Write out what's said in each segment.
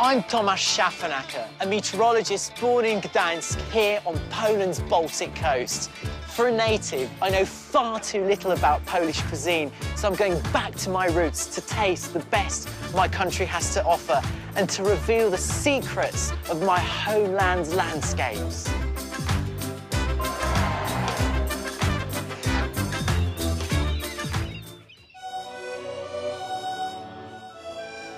I'm Tomasz Schafernaker, a meteorologist born in Gdańsk here on Poland's Baltic coast. For a native, I know far too little about Polish cuisine, so I'm going back to my roots to taste the best my country has to offer and to reveal the secrets of my homeland's landscapes.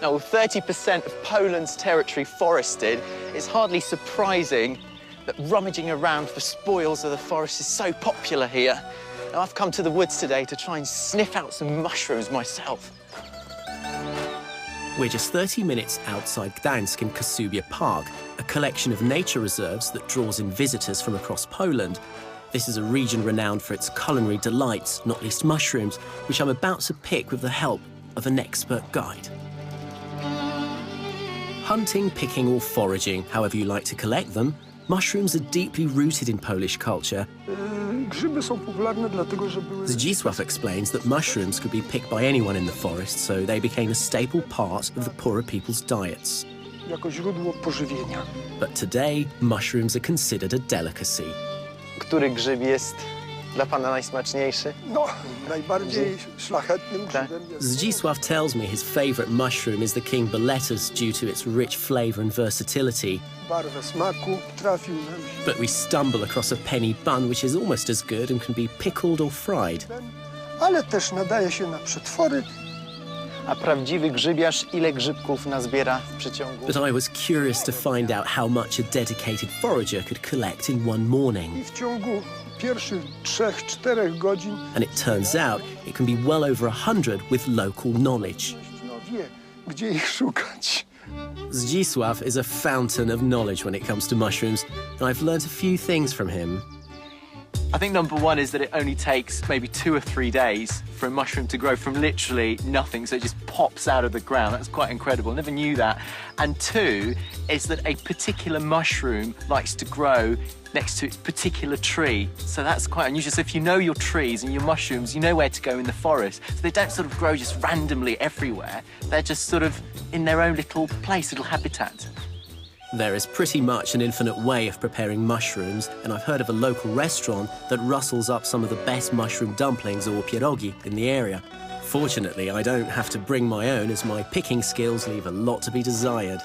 Now, with 30% of Poland's territory forested, it's hardly surprising that rummaging around for spoils of the forest is so popular here. Now, I've come to the woods today to try and sniff out some mushrooms myself. We're just 30 minutes outside Gdańsk in Kashubia Park, a collection of nature reserves that draws in visitors from across Poland. This is a region renowned for its culinary delights, not least mushrooms, which I'm about to pick with the help of an expert guide. Hunting, picking or foraging, however you like to collect them, mushrooms are deeply rooted in Polish culture. Zdzisław explains that mushrooms could be picked by anyone in the forest, so they became a staple part of the poorer people's diets. But today, mushrooms are considered a delicacy. Który grzyb jest dla pana najsmaczniejszy? No, najbardziej szlachetnym grzybem jest... Zdzisław tells me his favourite mushroom is the king boletus due to its rich flavour and versatility. Barwę smaku trafił nam się. But we stumble across a penny bun which is almost as good and can be pickled or fried. Ale też nadaje się na przetwory. A prawdziwy grzybiarz ile grzybków nazbiera w przeciągu? But I was curious to find out how much a dedicated forager could collect in one morning. I w ciągu pierwszych 3-4 godzin... And it turns out it can be well over 100 with local knowledge. wie, gdzie ich szukać. Zdzisław is a fountain of knowledge when it comes to mushrooms, and I've learnt a few things from him. I think number one is that it only takes maybe 2 or 3 days for a mushroom to grow from literally nothing, so it just pops out of the ground. That's quite incredible. Never knew that. And two is that a particular mushroom likes to grow next to its particular tree. So that's quite unusual. So if you know your trees and your mushrooms, you know where to go in the forest. So they don't sort of grow just randomly everywhere. They're just sort of in their own little place, little habitat. There is pretty much an infinite way of preparing mushrooms, and I've heard of a local restaurant that rustles up some of the best mushroom dumplings or pierogi in the area. Fortunately, I don't have to bring my own, as my picking skills leave a lot to be desired.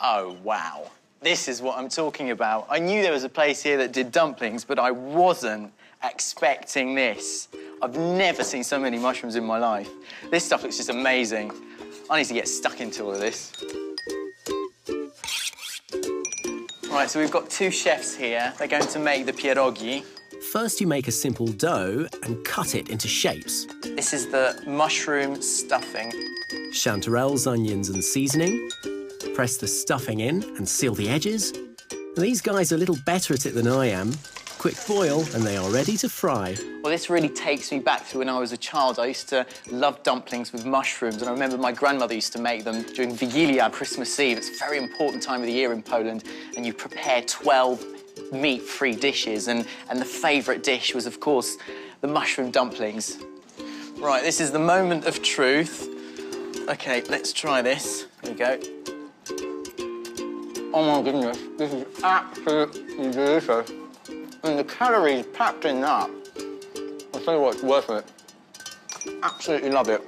Oh, wow. This is what I'm talking about. I knew there was a place here that did dumplings, but I wasn't expecting this. I've never seen so many mushrooms in my life. This stuff looks just amazing. I need to get stuck into all of this. Right, so we've got 2 chefs here. They're going to make the pierogi. First, you make a simple dough and cut it into shapes. This is the mushroom stuffing. Chanterelles, onions and seasoning. Press the stuffing in and seal the edges. These guys are a little better at it than I am. Quick boil and they are ready to fry. Well, this really takes me back to when I was a child. I used to love dumplings with mushrooms, and I remember my grandmother used to make them during Wigilia, Christmas Eve. It's a very important time of the year in Poland, and you prepare 12 meat-free dishes, and the favourite dish was, of course, the mushroom dumplings. Right, this is the moment of truth. OK, let's try this. Here we go. Oh, my goodness, this is absolutely delicious. And the calories packed in that, I'll tell you what, it's worth it. Absolutely love it.